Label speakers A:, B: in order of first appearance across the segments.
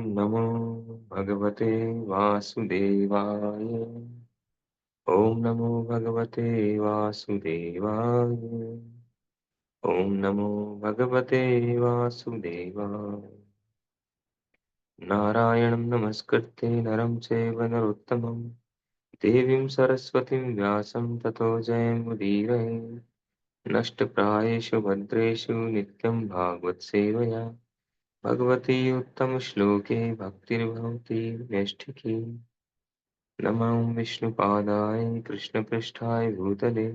A: नमो भगवते वासुदेवाय। ओम नमो भगवते वासुदेवाय। ओम नमो भगवते वासुदेवाय। नारायणं नमस्कृत्य नरं चैव नरोत्तमं देवीं सरस्वतीं व्यासं ततो जयमुदीरये। नष्टप्रायेषु भद्रेषु नित्यं भागवत सेवया भगवती उत्तमश्लोके भक्तिर्भवति नैष्ठिकी। नमो विष्णुपादाय कृष्णपृष्ठाय भूतले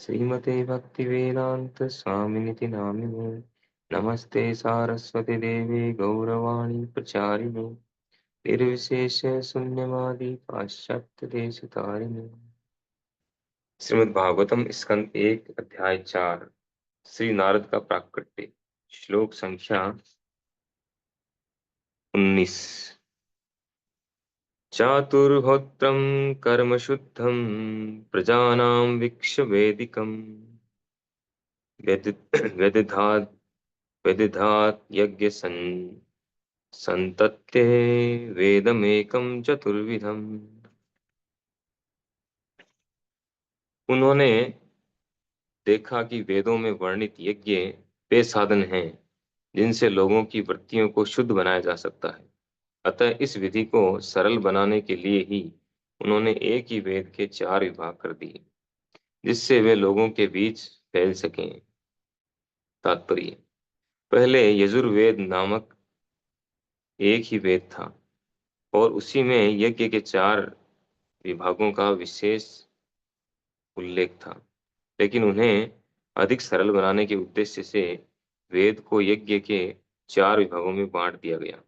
A: श्रीमते भक्तिवेदांत स्वामिनिति नामिने। नमस्ते सारस्वती देवी गौरवाणी प्रचारिणे निर्विशेष शून्यवादी पाश्चात्य देश तारिणे। श्रीमद् भागवतम स्कंद 1 अध्याय 4। श्री नारद का प्राकट्य। श्लोक संख्या 19। चातुर्होत्रं कर्म शुद्धं प्रजानां वीक्ष्य वेदिकम् व्यदधात् व्यदधात् यज्ञ संतत्ते वेदमेकं चतुर्विधम्। उन्होंने देखा कि वेदों में वर्णित यज्ञ वे साधन हैं जिनसे लोगों की वृत्तियों को शुद्ध बनाया जा सकता है। अतः इस विधि को सरल बनाने के लिए ही उन्होंने एक ही वेद के 4 विभाग कर दिए जिससे वे लोगों के बीच फैल सकें। तात्पर्य। पहले यजुर्वेद नामक एक ही वेद था और उसी में यज्ञ के 4 विभागों का विशेष उल्लेख था, लेकिन उन्हें अधिक सरल बनाने के उद्देश्य से वेद को यज्ञ के 4 विभागों में बांट दिया गया,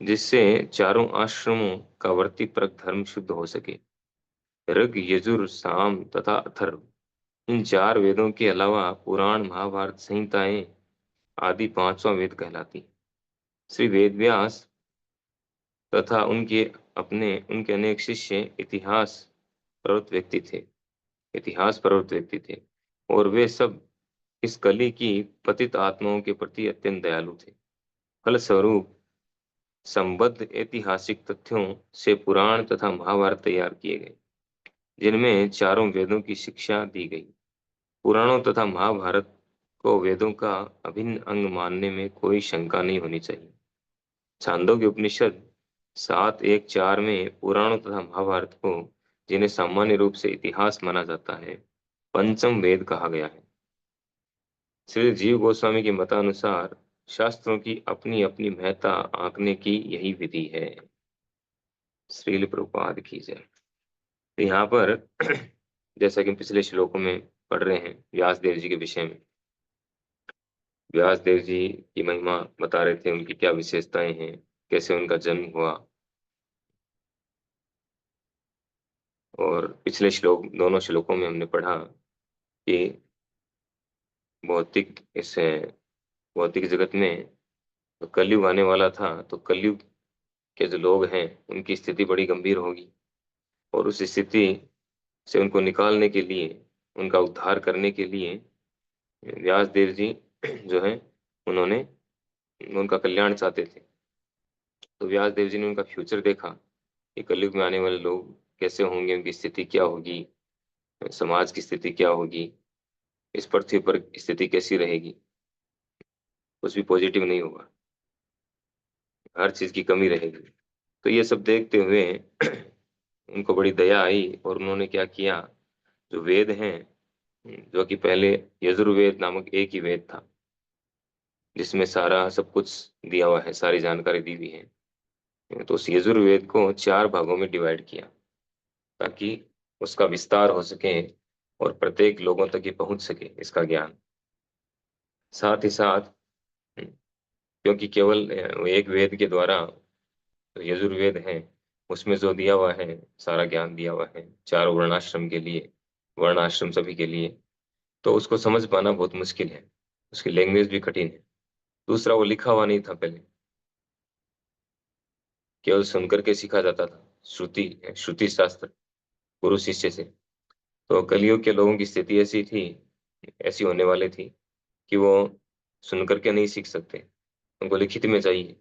A: जिससे चारों आश्रमों का वर्तिपरक धर्म शुद्ध हो सके। ऋग, यजुर, साम तथा अथर्व, इन 4 वेदों के अलावा पुराण, महाभारत संहिताएं आदि 5वां वेद कहलाती। श्री वेदव्यास तथा उनके अनेक शिष्य इतिहास परवत व्यक्ति थे और वे सब इस कली की पतित आत्माओं के प्रति अत्यंत दयालु थे। फलस्वरूप संबद्ध ऐतिहासिक तथ्यों से पुराण तथा महाभारत तैयार किए गए, जिनमें चारों वेदों की शिक्षा दी गई। पुराणों तथा महाभारत को वेदों का अभिन्न अंग मानने में कोई शंका नहीं होनी चाहिए। छांदोग्य उपनिषद 7:1-4 में पुराणों तथा महाभारत को, जिन्हें सामान्य रूप से इतिहास माना जाता है, पंचम वेद कहा गया है। श्री जीव गोस्वामी के मतानुसार शास्त्रों की अपनी अपनी महत्ता आंकने की यही विधि है। श्रील प्रभुपाद की जय। तो यहाँ पर जैसा कि हम पिछले श्लोकों में पढ़ रहे हैं व्यास देव जी के विषय में, व्यास देव जी की महिमा बता रहे थे, उनकी क्या विशेषताएं हैं, कैसे उनका जन्म हुआ। और पिछले दोनों श्लोकों में हमने पढ़ा कि भौतिक इस भौतिक जगत में तो कलयुग आने वाला था, तो कलयुग के जो लोग हैं उनकी स्थिति बड़ी गंभीर होगी और उस स्थिति से उनको निकालने के लिए, उनका उद्धार करने के लिए व्यास देव जी जो है उन्होंने उनका कल्याण चाहते थे। तो व्यास देव जी ने उनका फ्यूचर देखा कि कलयुग में आने वाले लोग कैसे होंगे, उनकी स्थिति क्या होगी, समाज की स्थिति क्या होगी, इस पृथ्वी पर स्थिति कैसी रहेगी। कुछ भी पॉजिटिव नहीं होगा, हर चीज की कमी रहेगी। तो ये सब देखते हुए उनको बड़ी दया आई और उन्होंने क्या किया, जो वेद हैं, जो कि पहले यजुर्वेद नामक एक ही वेद था जिसमें सारा सब कुछ दिया हुआ है, सारी जानकारी दी हुई है, तो उस यजुर्वेद को 4 भागों में डिवाइड किया ताकि उसका विस्तार हो सके और प्रत्येक लोगों तक ये पहुंच सके इसका ज्ञान। साथ ही साथ क्योंकि केवल एक वेद के द्वारा, तो यजुर्वेद है, उसमें जो दिया हुआ है सारा ज्ञान दिया हुआ है 4 वर्णाश्रम के लिए, वर्णाश्रम सभी के लिए, तो उसको समझ पाना बहुत मुश्किल है, उसकी लैंग्वेज भी कठिन है। दूसरा, वो लिखा हुआ नहीं था पहले, केवल सुनकर के सीखा जाता था, श्रुति श्रुति शास्त्र गुरु शिष्य से। तो कलयुग के लोगों की स्थिति ऐसी थी, ऐसी होने वाली थी कि वो सुन करके नहीं सीख सकते, उनको लिखित में चाहिए।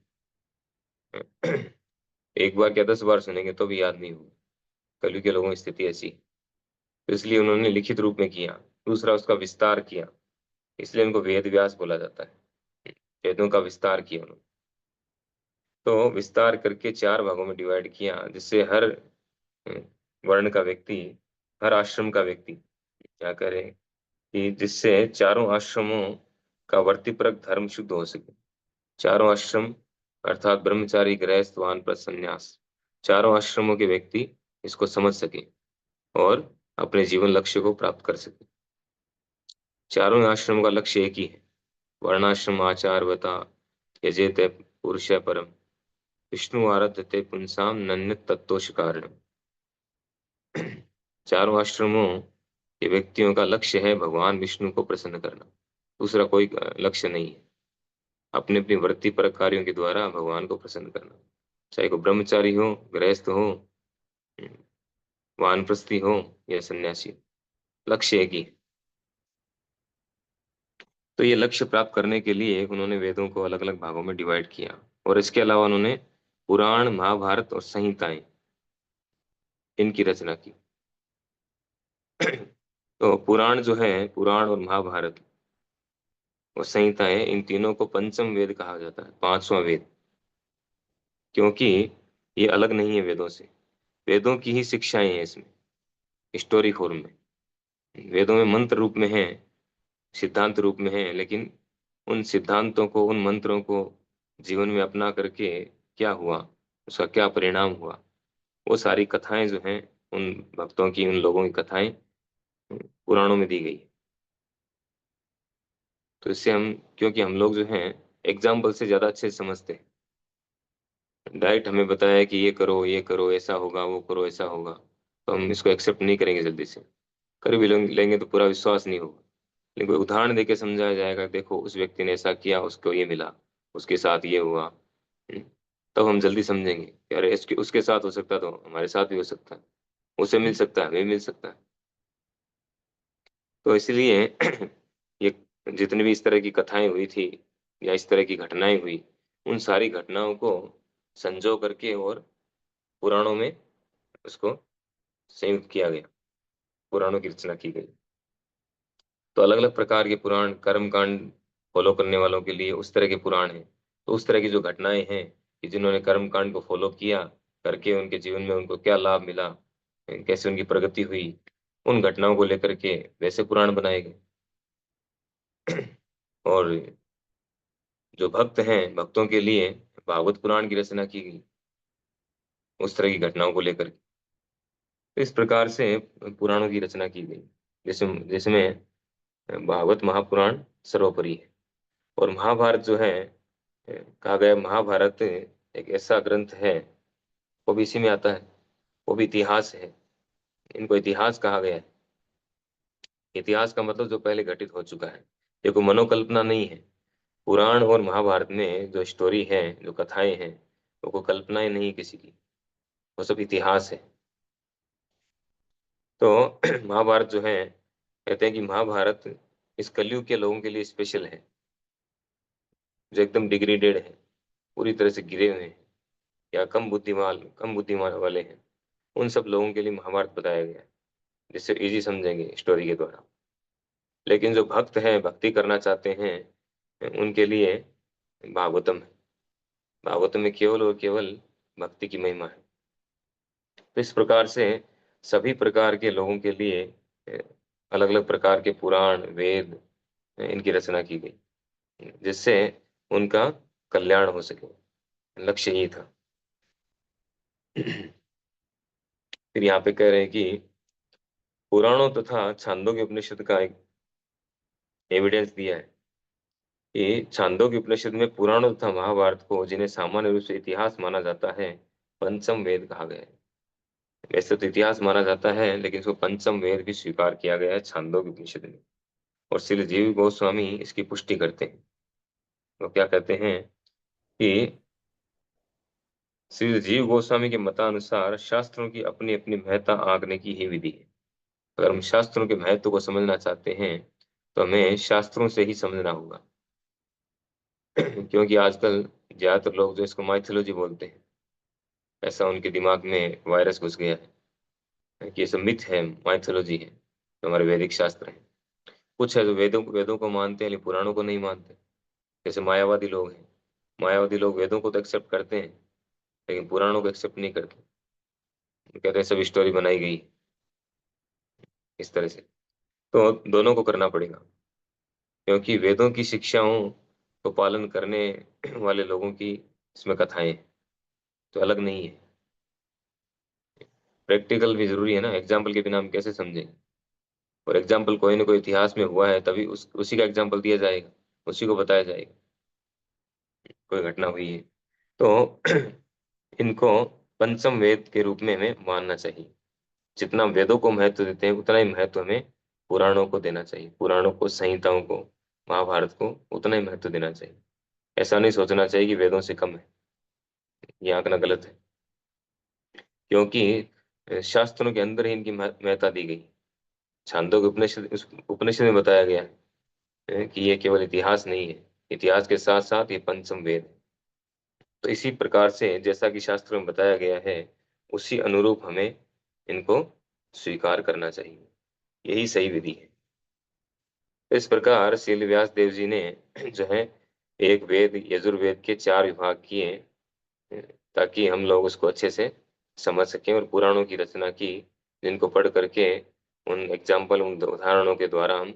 A: एक बार क्या 10 बार सुनेंगे तो भी याद नहीं होगा। कलयुग के लोगों की स्थिति ऐसी है। तो इसलिए उन्होंने लिखित रूप में किया। दूसरा, उसका विस्तार किया। इसलिए उनको वेद व्यास बोला जाता है। वेदों का विस्तार किया उन्होंने। तो विस्तार करके 4 भागों में डिवाइड किया, जिससे हर वर्ण का व्यक्ति, हर आश्रम का व्यक्ति क्या करे, कि जिससे चारों आश्रमों का वर्तिपरक धर्म शुद्ध हो सके। चारों आश्रम अर्थात ब्रह्मचारी, गृहस्थ, वानप्रस्थ, संन्यास, चारों आश्रमों के व्यक्ति इसको समझ सके और अपने जीवन लक्ष्य को प्राप्त कर सके। चारों आश्रमों का लक्ष्य एक ही है। वर्णाश्रम आचार बता, यजेते पुरुष परम, विष्णु आराध्यते पुंसाम नन्यत तत्तोष कारण। चारों आश्रमों के व्यक्तियों का लक्ष्य है भगवान विष्णु को प्रसन्न करना। दूसरा कोई लक्ष्य नहीं है। अपने अपनी वृत्ति पर कार्यों के द्वारा भगवान को प्रसन्न करना। चाहे वो ब्रह्मचारी हो, गृहस्थ हो, वानप्रस्थी हो या सन्यासी हो, लक्ष्य एक ही है। तो ये लक्ष्य प्राप्त करने के लिए उन्होंने वेदों को अलग अलग भागों में डिवाइड किया। और इसके अलावा उन्होंने पुराण, महाभारत और संहिताएं, इनकी रचना की। तो पुराण जो है, पुराण और महाभारत और संहिताएं, इन तीनों को पंचम वेद कहा जाता है, पांचवा वेद। क्योंकि ये अलग नहीं है वेदों से। वेदों की ही शिक्षाएं हैं इसमें, स्टोरी फॉर्म में। वेदों में मंत्र रूप में है, सिद्धांत रूप में है, लेकिन उन सिद्धांतों को, उन मंत्रों को जीवन में अपना करके क्या हुआ, उसका क्या परिणाम हुआ, वो सारी कथाएं जो हैं, उन भक्तों की, उन लोगों की कथाएं पुराणों में दी गई है। तो इससे हम, क्योंकि हम लोग जो हैं एग्जाम्पल से ज्यादा अच्छे से समझते हैं। डायरेक्ट हमें बताया कि ये करो, ये करो, ऐसा होगा, वो करो, ऐसा होगा, तो हम इसको एक्सेप्ट नहीं करेंगे जल्दी से। कर भी लेंगे तो पूरा विश्वास नहीं होगा। लेकिन कोई उदाहरण देके समझाया जाएगा, देखो उस व्यक्ति ने ऐसा किया, उसको ये मिला, उसके साथ ये हुआ, तब हम जल्दी समझेंगे कि अरे इसके, उसके साथ हो सकता तो हमारे साथ भी हो सकता है, उसे मिल सकता है, हमें भी मिल सकता है। तो इसलिए ये जितनी भी इस तरह की कथाएं हुई थी या इस तरह की घटनाएं हुई, उन सारी घटनाओं को संजो करके और पुराणों में उसको संयुक्त किया गया, पुराणों की रचना की गई। तो अलग अलग प्रकार के पुराण, कर्म कांड फॉलो करने वालों के लिए उस तरह के पुराण हैं। तो उस तरह की जो घटनाएं हैं कि जिन्होंने कर्म कांड को फॉलो किया, करके उनके जीवन में उनको क्या लाभ मिला, कैसे उनकी प्रगति हुई, उन घटनाओं को लेकर के वैसे पुराण बनाए गए। और जो भक्त हैं, भक्तों के लिए भागवत पुराण की रचना की गई, उस तरह की घटनाओं को लेकर। तो इस प्रकार से पुराणों की रचना की गई, जिसमें भागवत महापुराण सर्वोपरि है। और महाभारत जो है, कहा गया महाभारत एक ऐसा ग्रंथ है, वो भी इसी में आता है, वो भी इतिहास है। इनको इतिहास कहा गया है। इतिहास का मतलब जो पहले घटित हो चुका है, ये कोई मनोकल्पना नहीं है। पुराण और महाभारत में जो स्टोरी है, जो कथाएं हैं, वो कोई कल्पनाएं नहीं किसी की, वो सब इतिहास है। तो महाभारत जो है, कहते हैं कि महाभारत इस कलयुग के लोगों के लिए स्पेशल है, जो एकदम डिग्रेडेड है, पूरी तरह से गिरे हुए हैं, या कम बुद्धिमान वाले हैं, उन सब लोगों के लिए महाभारत बताया गया है, जिससे इजी समझेंगे स्टोरी के द्वारा। लेकिन जो भक्त हैं, भक्ति करना चाहते हैं, उनके लिए भागवतम है। भागवतम में केवल और केवल भक्ति की महिमा है। तो इस प्रकार से सभी प्रकार के लोगों के लिए अलग अलग प्रकार के पुराण, वेद, इनकी रचना की गई, जिससे उनका कल्याण हो सके। लक्ष्य यही था। फिर यहाँ पे कह रहे हैं कि पुराणों तथा छांदोग्य उपनिषद का एक एविडेंस दिया है कि छांदोग्य उपनिषद में पुराणों तथा महाभारत को, जिन्हें सामान्य रूप से इतिहास माना जाता है, पंचम वेद कहा गया है। वैसे तो इतिहास माना जाता है, लेकिन इसको पंचम वेद भी स्वीकार किया गया है छांदोग्य उपनिषद में। और श्री जीव गोस्वामी इसकी पुष्टि करते हैं। वो क्या कहते हैं कि श्री जीव गोस्वामी के मतानुसार शास्त्रों की अपनी अपनी महत्ता आंकने की ही विधि है। अगर हम शास्त्रों के महत्व को समझना चाहते हैं, तो हमें शास्त्रों से ही समझना होगा। क्योंकि आजकल ज्यादातर लोग जो इसको माइथोलॉजी बोलते हैं, ऐसा उनके दिमाग में वायरस घुस गया है कि ये सब मिथ है, माइथोलॉजी है, जो हमारे वैदिक शास्त्र है। कुछ है जो वेदों वेदों को मानते हैं लेकिन पुराणों को नहीं मानते। जैसे मायावादी लोग हैं, मायावादी लोग वेदों को तो एक्सेप्ट करते हैं लेकिन पुराणों को एक्सेप्ट नहीं करते। वो कहते हैं सब स्टोरी बनाई गई है, इस तरह से। तो दोनों को करना पड़ेगा, क्योंकि वेदों की शिक्षाओं को पालन करने वाले लोगों की इसमें कथाएं हैं, तो अलग नहीं है। प्रैक्टिकल भी जरूरी है ना, एग्जाम्पल के बिना हम कैसे समझेंगे। और एग्जाम्पल कोई ना कोई इतिहास में हुआ है तभी उसी का एग्जाम्पल दिया जाएगा, उसी को बताया जाएगा, कोई घटना हुई है तो। इनको पंचम वेद के रूप में हमें मानना चाहिए। जितना वेदों को महत्व देते हैं उतना ही महत्व हमें पुराणों को देना चाहिए, पुराणों को, संहिताओं को, महाभारत को उतना ही महत्व देना चाहिए। ऐसा नहीं सोचना चाहिए कि वेदों से कम है, ये आंकना गलत है। क्योंकि शास्त्रों के अंदर ही इनकी महत्ता दी गई। छांदोग्य उपनिषद, उस उपनिषद में बताया गया है कि ये केवल इतिहास नहीं है, इतिहास के साथ साथ ये पंचम वेद है। तो इसी प्रकार से जैसा कि शास्त्रों में बताया गया है, उसी अनुरूप हमें इनको स्वीकार करना चाहिए। यही सही विधि है। इस प्रकार शील व्यास देव जी ने जो है एक वेद यजुर्वेद के 4 विभाग किए, ताकि हम लोग उसको अच्छे से समझ सकें, और पुराणों की रचना की, जिनको पढ़ करके उन एग्जाम्पल, उन उदाहरणों के द्वारा हम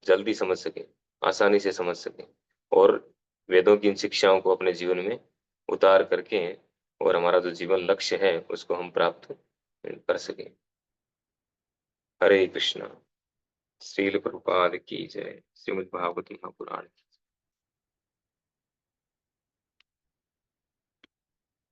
A: जल्दी समझ सकें, आसानी से समझ सकें, और वेदों की इन शिक्षाओं को अपने जीवन में उतार करके, और हमारा जो जीवन लक्ष्य है उसको हम प्राप्त कर सकें। हरे कृष्णा। श्रील प्रभुपाद की जय। श्रीमद् भागवत महापुराण की।